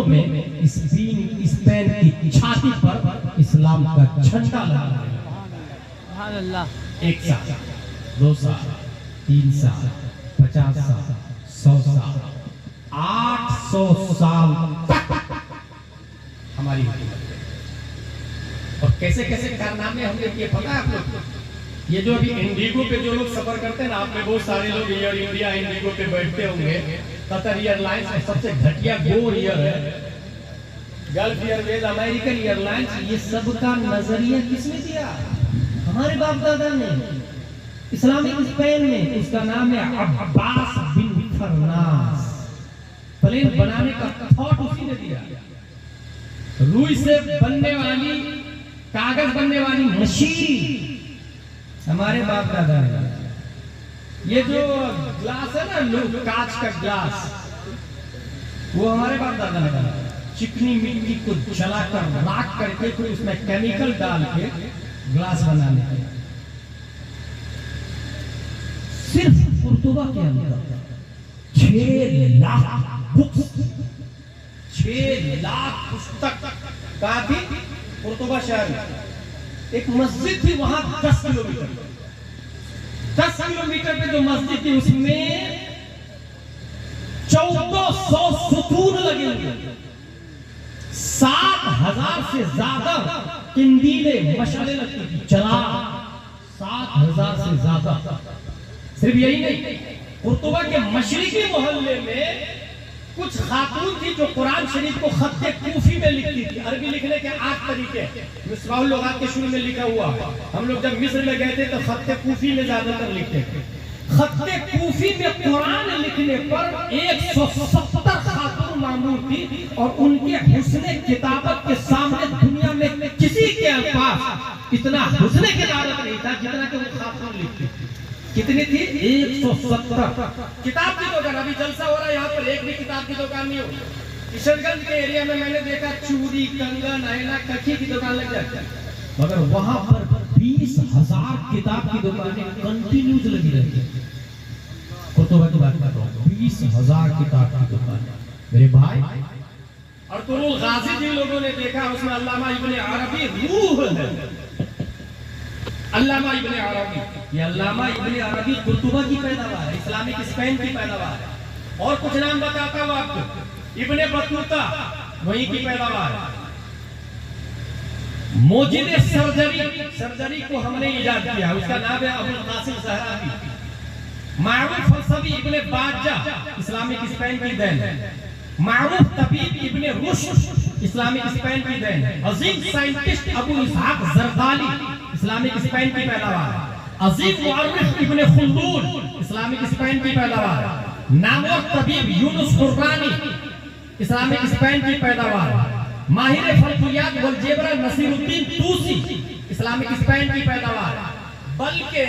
दिनों में स्पेन की छाती पर इस्लाम का झंडा लगा। एक साल, 2 साल, 3 साल, 50 साल, 100 साल, 800 साल तक हमारी हुकूमत है। और कैसे कैसे कारनामे हमने किए पता है आप लोग? ये जो अभी इंडिगो पे जो लोग सफर करते हैं ना, आप में बहुत सारे लोग एयर इंडिया इंडिगो पे बैठते होंगे। कतर एयरलाइंस में सबसे घटिया गो एयर है, गल्फ एयरवेज, अमेरिकन एयरलाइंस। ये सब का नजरिया किसने दिया? हमारे बाप दादा ने। इस्लामिक स्पेन में उसका नाम है अब्बास बिन फरनास। प्लेन बनाने का थॉट उसी ने दिया। रुई से बनने वाली, कागज बनने वाली मशीन हमारे बाप दादा ने। ये जो ग्लास है ना, कांच का ग्लास, वो हमारे बाप दादा ने बनाया। चिकनी मिट्टी को जलाकर राख करके फिर उसमें केमिकल डाल के ग्लास बनाने के। सिर्फ कुर्तुबा के अंदर 6 लाख बुक्स, 6 लाख पुस्तक काफी कुर्तुबा शहर में। एक मस्जिद थी वहां 10 किलोमीटर, 10 किलोमीटर पे जो मस्जिद थी उसमें 1400 सुतून लगे हुए, 7000 से ज्यादा किंदीले मशाले लगती थी, चला 7000 से ज्यादा। सिर्फ यही नहीं, कुर्तुबा के मशरिकी मोहल्ले में कुछ खातून थी जो कुरान शरीफ को खत्ते कूफी में लिखती थी। अरबी लिखने के 8 तरीके, मिसबाहुल लुगात के शुरू में लिखा हुआ। हम लोग जब मिस्र में गए थे तो खत्ते कूफी में ज्यादातर लिखते थे। खत्ते कूफी में कुरान लिखने पर 170 खातून मामूर थी, और उनके हुस्ने किताबत के सामने दुनिया में किसी के पास इतना हुस्ने किताबत नहीं था जितना कि वो खातून लिखती थी। कितनी थी? 170। किताब की दुकान, अभी जलसा हो रहा है यहाँ पर, एक भी किताब की दुकान नहीं होगी। किशनगंज के एरिया में मैंने देखा चूड़ी, कंगन, आईना, कच्ची की दुकान लग जाती है, मगर वहां पर 20,000 किताब की दुकानें कंटिन्यूज लगी रहती है। कुतुबा की बात कर रहा हूँ, 20,000 किताब की दुकान मेरे भाई। और तुरुल गाजी जिन लोगों ने देखा उसमें अल्लामा इब्ने अरबी रूह है। अल्लामा इब्ने अरबी, ये अल्लामा इब्ने अरबी कुतुबा की पैदावार है, इस्लामिक स्पेन की पैदावार है। और कुछ नाम बताता हूँ आपको, इब्ने बतूता वहीं की पैदावार है। मोजिद सर्जरी को हमने इजाद किया, उसका नाम है अबुल कासिम ज़हरावी। मारूफ फलसफी इब्ने बाज्जा, इस्लामिक स्पेन की देन है। मारूफ तबीब इब्ने रुश्द, इस्लामिक स्पेन की देन है। अजीम साइंटिस्ट अबू इसहाक जरदाली, इस्लामिक स्पेन की पैदावार है। अजीम मुअर्रिख इब्ने खुल्दून, इस्लामिक स्पेन की पैदावार है। नामवर तबीब यूनुस कुर्रानी, इस्लामिक स्पेन की पैदावार है। माहिर फल्कियात वल जेबरा नसीरुद्दीन तूसी, इस्लामिक स्पेन की पैदावार है। बल्कि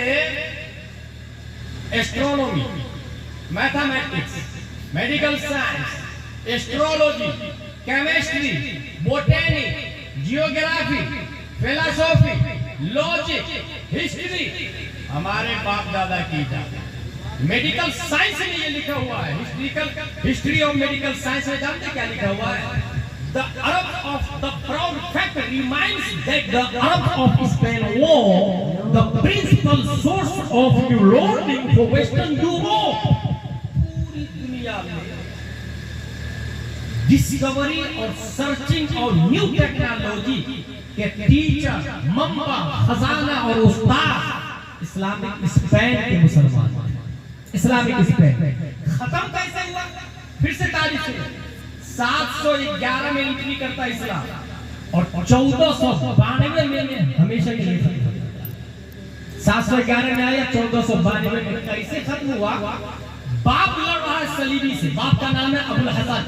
astronomy, mathematics, medical science, astrology, chemistry, botany, geography, philosophy, logic, history हमारे बाप दादा की जाती। मेडिकल साइंस में ये लिखा हुआ है, हिस्ट्री ऑफ मेडिकल साइंस में जानते क्या लिखा हुआ है? The Arab of the proud fact reminds that the Arab of Spain were the principal source of learning for Western Europe. पूरी दुनिया में डिस्कवरी और सर्चिंग और न्यू टेक्नोलॉजी के टीचर, मम्मा, खजाना और उस्ताद इस्लामिक स्पेन के मुसलमान। इस्लामिक स्पेन खत्म कैसे हुआ? फिर से तारीख से 711 में एंट्री करता इस्लाम, और 1492 में हमेशा के लिए खत्म होता। 711 में आया, 1492 में कैसे खत्म हुआ? बाप लड़ रहा है सलीबी से, बाप का नाम है अबुल हसन,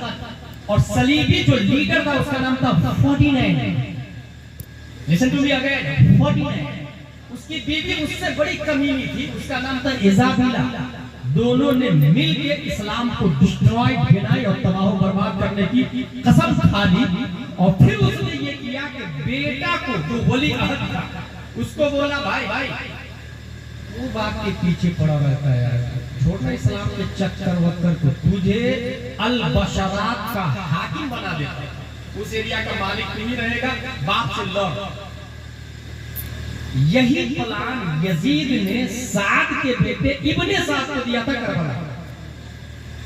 और सलीबी जो लीडर था उसका नाम था 49। Listen to me again, 49। उसकी बीवी उससे बड़ी कमीनी थी, उसका नाम था इजाबिला। दोनों ने मिलकर इस्लाम को डिस्ट्रॉय, गिनाई और तबाह बर्बाद करने की कसम खा ली। और फिर उसने ये किया कि बेटा को, जो वली अहद था, उसको बोला भाई वो बात के पीछे पड़ा रहता है यार, छोड़ना इस्लाम के चक्कर वक्कर को। तुझे अल बशरात का हाकिम बना देता है, उस एरिया का मालिक तू ही रहेगा, बाप से लड़। यही प्लान यजीद ने साद के बेटे इब्ने साद को दिया था करबला।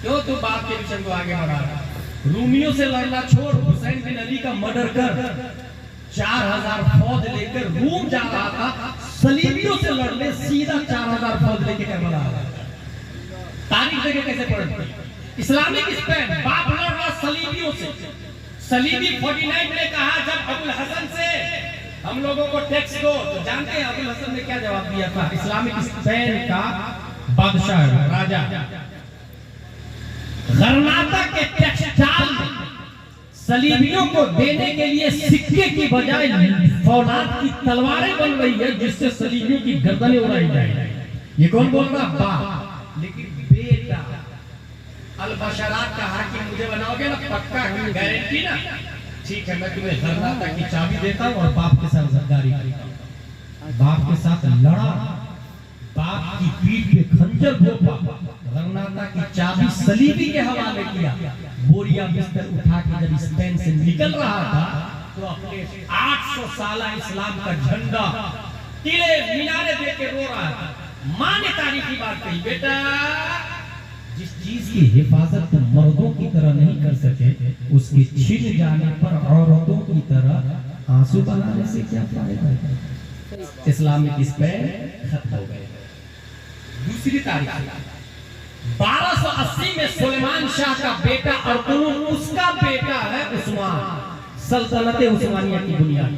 क्यों तू बाप के मिशन को आगे बढ़ा रहा? रूमियों से लड़ना छोड़, हुसैन बिन अली का मर्डर कर। 4000 फौज लेकर रूम जा रहा था, सलीबियों से लड़ने सीधा 4000 फौज लेके करबला आ रहा था। तारीख देखे कैसे पढ़ती? इस्लामिक स्पेन बाप लड़ रहा सलीबियों से। सलीबी 49 ने कहा जब अबुल हसन से हम लोगों को टैक्स दो, तो जानते हैं अबुल हसन ने क्या जवाब दिया था? इस्लामिक स्पेन का बादशाह राजा गरनाता के टेक्सटाइल सलीबियों को देने के लिए सिक्के की बजाय फौलाद की तलवारें बन रही है, जिससे सलीबियों की गर्दनें उड़ाई जाए। ये कौन बोल रहा? बाप। लेकिन बेटा अल बशरात का हाकिम मुझे बनाओगे ना, पक्का गारंटी ना? ठीक है, मैं तुम्हें गरनाता की चाबी देता हूँ और बाप के साथ गद्दारी करता हूँ। बाप के साथ लड़ा, बाप की पीठ पे खंजर घोंपा, गरनाता की चाबी सलीबी के हवाले किया। बोरिया बिस्तर उठा के जब स्पेन से निकल रहा था, तो अपने 800 साल इस्लाम का झंडा किले मीनारे देख के रो रहा था। माँ ने तारीखी बात कही, बेटा जिस चीज की हिफाजत तुम मर्दों की तरह नहीं कर सके, उसके छिन जाने पर औरतों की तरह आंसू बहाने से क्या फायदा है? इस्लामिक स्पेन खत्म हो गए। दूसरी तारीख 1280 में सुलेमान शाह का बेटा अरतुगरुल, उसका बेटा है उस्मान, सल्तनत उस्मानिया की बुनियाद।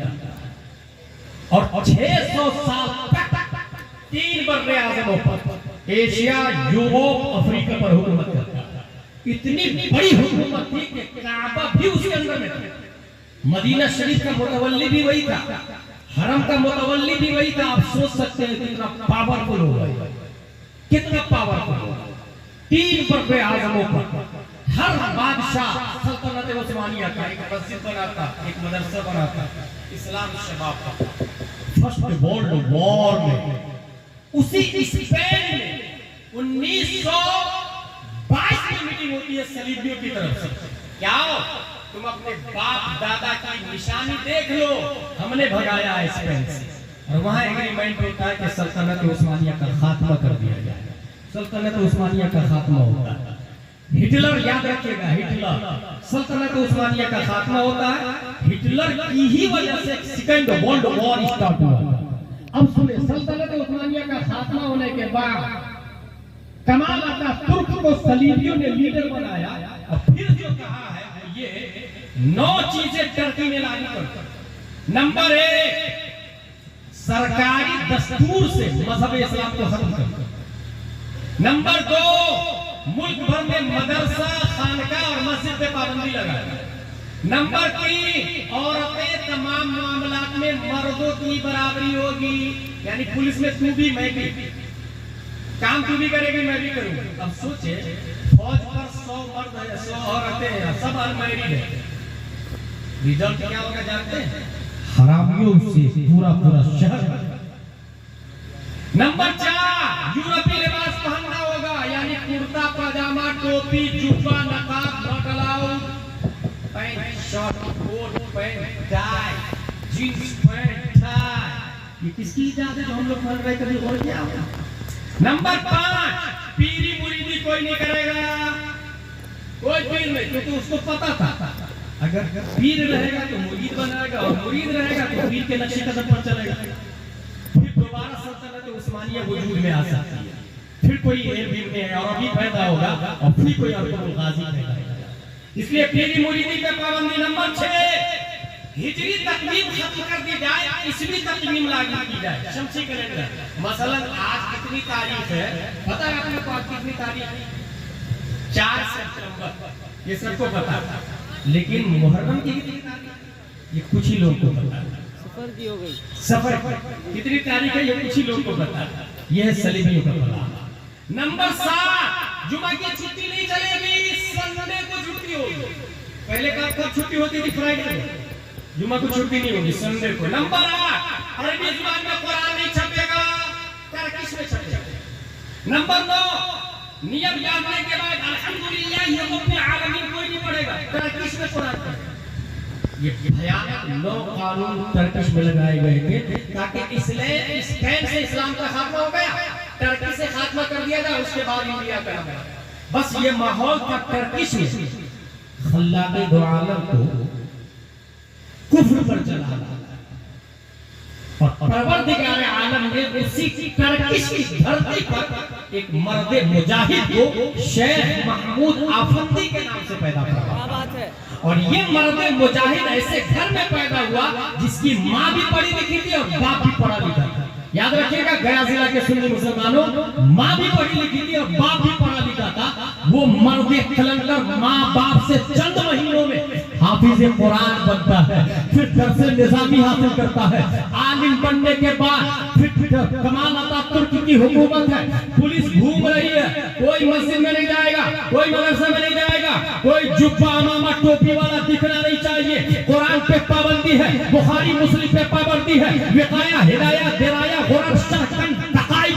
और 600 साल तक 3 बर्रे आज़मों पर एशिया, यूरोप, अफ्रीका पर हुकूमत करता था। इतनी बड़ी हुकूमत थी कि काबा भी उसके अंदर में था। मदीना शरीफ का मुतवल्ली भी वही था, हरम का मुतवल्ली भी वही था। आप सोच सकते हैं कितना पावरफुल होगा, कितना पावरफुल होगा। 3 बर्रे आज़मों पर हर बादशाह सल्तनत उस्मानिया का एक मस्जिद बनाता, एक मदरसा बनाता। इस्लाम शबाब का फर्स्ट वर्ल्ड वॉर में उसी स्पेन में 1922 में मीटिंग होती है सलीबियों की तरफ से। क्या हो तुम अपने बाप दादा की निशानी देख लो, हमने भगाया है स्पेन से। और वहां एग्रीमेंट होता है कि सल्तनत उस्मानिया का खात्मा कर दिया जाए। सल्तनत उस्मानिया का खात्मा होता है। हिटलर, याद रखिएगा, हिटलर सल्तनत उस्मानिया का खात्मा होता है। हिटलर की ही वजह से सेकंड वर्ल्ड वॉर स्टार्ट हुआ। अब सुने, सल्तनत उस्मानिया का खात्मा होने के बाद कमाल अतातुर्क को सलीबियों ने लीडर बनाया। और फिर जो कहा है ये 9 चीजें टर्की में लागू कर। नंबर 1, सरकारी दस्तूर से मजहब इस्लाम को खत्म कर। नंबर 2, मुल्क भर में मदरसा, खानका और मस्जिद पे पाबंदी लगाई। नंबर 3, औरतें तमाम मामलात में मर्दों की बराबरी होगी, यानी पुलिस में तू भी मैं भी, काम तू भी करेगी मैं भी करूंगा। अब सोचे फौज पर 100 मर्द है, 100 औरतें हैं, सब अनमैरिड है। रिजल्ट क्या होगा जानते हैं? हरामियों से पूरा पूरा शहर। नंबर 4, यूरोपीय लिबास पहनना होगा, यानी कुर्ता पजामा, टोपी, जुब्बा, नकाब, बटलाउ, pant, shirt, coat, pant, tie, jeans pant, tie. ये किसकी इजाजत है जो हम लोग मान रहे कभी और क्या होगा? नंबर 5, पीरी मुरीदी कोई नहीं करेगा, कोई पीर नहीं, क्योंकि उसको पता था अगर पीर रहेगा तो मुरीद बनाएगा और मुरीद रहेगा तो पीर के नक्शे कदम पर चलेगा। फिर दोबारा सल्तनत उस्मानिया वजूद में आ सकती है, फिर कोई अरबी पैदा होगा और फिर कोई अरबुल गाजी पैदा होगा। इसलिए पीरी मुरीदी पे पाबंदी। नंबर 6, हिजरी तकवीम खत्म कर दी जाए, ईस्वी तकवीम लागू की जाए, शमसी कैलेंडर। मसलन आज कितनी तारीख है पता है आपने को? आज कितनी तारीख? 4 सितंबर, ये सबको पता है। लेकिन मुहर्रम की कितनी तारीख? ये कुछ ही लोगों को पता है। सफर की हो गई, सफर कितनी तारीख है ये कुछ ही लोगों को पता है। ये है सलीबियों का पता। नंबर 7, जुमा की छुट्टी नहीं चलेगी, संडे को छुट्टी होगी। पहले कब छुट्टी होती थी? फ्राइडे को। जुमा को छुट्टी नहीं होगी, संडे को। नंबर 8, अरबी जुबान में कुरान नहीं छपेगा, टर्किश टर्किश में छपे। नंबर 9, नियम जानने के बाद अल्हम्दुलिल्लाह ये अपने आलमीन कोई नहीं पढ़ेगा, टर्किश में कुरान पढ़ेगा। ये भयानक 9 कानून टर्किश में लगाए गए थे ताकि इसलिए स्पेन से इस्लाम का खात्मा हो गया, टर्की से खात्मा कर दिया जाए, उसके बाद इंडिया का आया। बस ये माहौल था टर्किश में, खल्लाक़े दो आलम को कुफ्र पर चला और परवरदिगार आलम ने उसी टर्किश की धरती पर एक मर्द मुजाहिद को शेख महमूद आफंदी के नाम से पैदा किया। और ये मर्द मुजाहिद ऐसे घर में पैदा हुआ जिसकी माँ भी पढ़ी लिखी थी और बाप भी पढ़ा लिखा था। याद रखिएगा, गया जिला के सुन्नी मुसलमानों, माँ भी पढ़ी लिखी थी और बाप भी पढ़ा लिखा था। वो मर्द कलंदर माँ बाप से चंद महीनों में हाफिज कुरान बनता है, फिर दरसे निजामी हासिल करता है। आलिम बनने के बाद फिर कमाल अतातुर्क की हुकूमत है, पुलिस घूम रही है, कोई मस्जिद में नहीं जाएगा, कोई मदरसा में नहीं जाएगा, कोई जुब्बा अमामा टोपी वाला दिखना नहीं चाहिए। कुरान पे पाबंदी है, बुखारी मुस्लिम पे पाबंदी है, विकाया हिदाया दिराया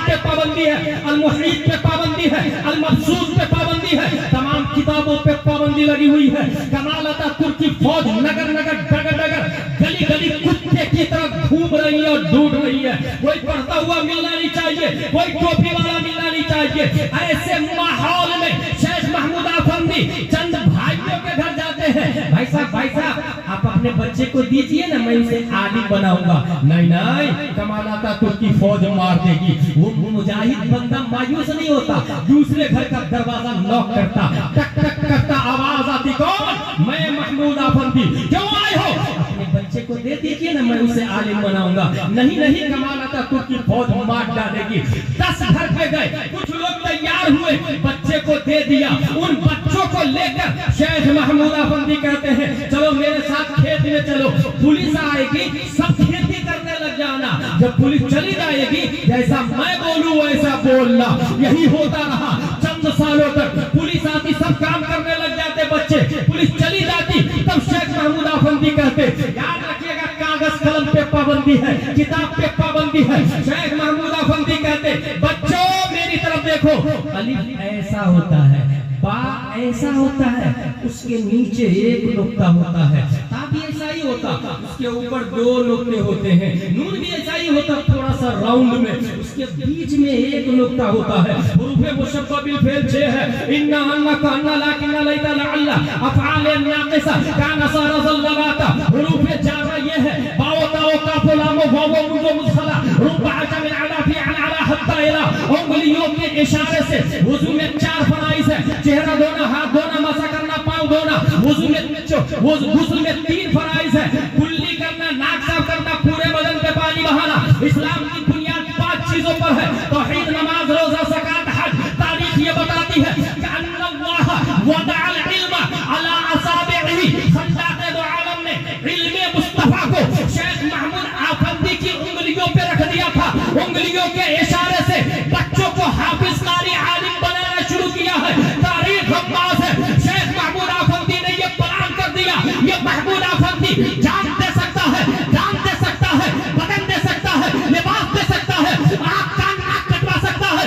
पे पाबंदी है, अल-मुहीत पे पाबंदी है, अल-मबसूत पे पाबंदी है, तमाम किताबों पे पाबंदी लगी हुई है। कमाल अतातुर्क की फौज नगर नगर डगर डगर गली गली कुत्ते की तरह घूम रही है और ढूंढ रही है। कोई पढ़ता हुआ मिलना नहीं चाहिए, कोई टोपी वाला मिलना नहीं चाहिए। ऐसे माहौल में शेख महमूद आफंदी चंद भाइयों के घर जाते हैं। भाई साहब आप अपने बच्चे को दीजिए ना, मैं उसे आलिम बनाऊंगा। नहीं नहीं, कमाल अतातुर्क की फौज मार देगी। वो मुजाहिद बंदा मायूस नहीं होता, दूसरे घर का दरवाजा नॉक करता, टक टक करता, आवाज आती, कौन? मैं महमूद आफंदी, क्यों आए हो? अपने बच्चे को दे दीजिए ना, मैं उसे आलिम बनाऊंगा। नहीं नहीं, कमाल अतातुर्क की फौज मार डालेगी। 10 घर पे गए, कुछ लोग तैयार हुए, बच्चे को दे दिया। उन बच्चों को लेकर शेख महमूद आफंदी कहते हैं, चलो मेरे साथ खेत में चलो, पुलिस आएगी, सब खेती करने लग जाना। जब पुलिस चली जाएगी, जैसा मैं बोलूं वैसा बोलना। यही होता रहा चंद सालों तक। पुलिस आती, सब काम करने लग जाते बच्चे, पुलिस चली जाती, तब शेख महमूद आफंदी कहते, याद रखिएगा, कागज कलम पे पाबंदी है, किताब पे पाबंदी है। शेख महमूद आफंदी कहते, बच्चों मेरी तरफ देखो, अलिफ ऐसा होता है, बा ऐसा होता है, उसके नीचे एक नुक्ता होता है, ता भी ऐसा ही होता, उसके ऊपर 2 नुक्ते होते हैं, नून भी ऐसा ही होता, थोड़ा सा राउंड में, उसके बीच में एक नुक्ता होता है। हुरूफ मुशब्बा बिल फेल 6 है, इन्ना अन्ना का अन्ना लाकिन लैता लअल्ला अफआल नाक़िसा काना सारा ज़ल्लाता। हुरूफ जारा ये है, बाओ ताओ काफो लामो वावो मुजो मुसला रुबा अजम अला फी अला हत्ता इला। उंगलियों के इशारे से वुजू में 4 फराइज है, चेहरा धोना, हाथ धोना, मसा करना, पांव धोना। वुजू में गुस्ल में 3 फराइज है, कुल्ली करना, नाक साफ करना, पूरे बदन पे पानी बहाना। इस्लाम की बुनियाद 5 चीजों पर है, तौहीद, नमाज, रोजा, ज़कात, हज। तारीख ये बताती है कि अल्लाह वदअल इल्म अला असाबिही, खल्लाक़े दो आलम ने इल्म मुस्तफा को शेख महमूद आफंदी की उंगलियों पे रख दिया था। उंगलियों के इशारे से बच्चों को हाफिज, कारी, आलिम बनाना शुरू किया है। तारीख अब्बास है, शेख महमूद आफंदी ने ये प्लान कर दिया। ये महमूद आफंदी जान दे सकता है, जान दे सकता है, बदन दे सकता है, लिबास दे सकता है, आँख कान नाक कटवा सकता है,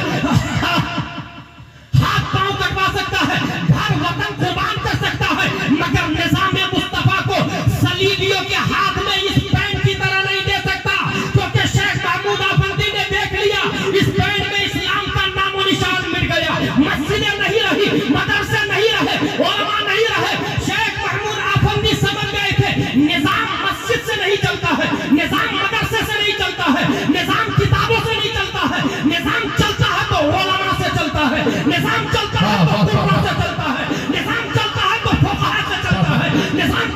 हाथ पांव कटवा सकता है, घर वतन कुर्बान कर सकता है, मगर निज़ाम मुस्तफा को सलीबियों के हाथ में इस पेन की तरह नहीं दे सकता। क्योंकि शेख महमूद आफंदी ने देख लिया, इस पेन में इस्लाम का नामो निशान मिट गया। मस्जिदें नहीं रही, मदरसे नहीं रहे, उलमा नहीं रहे। शेख महमूद आफंदी समझ गए थे, निजाम मस्जिद से नहीं चलता है, निजाम मदरसे से नहीं चलता है, निजाम किताबों से नहीं चलता है। निजाम चलता है तो उलमा से चलता है, निजाम चलता है तो कुरान से चलता है, निजाम चलता है तो फुक़हा से चलता है, निजाम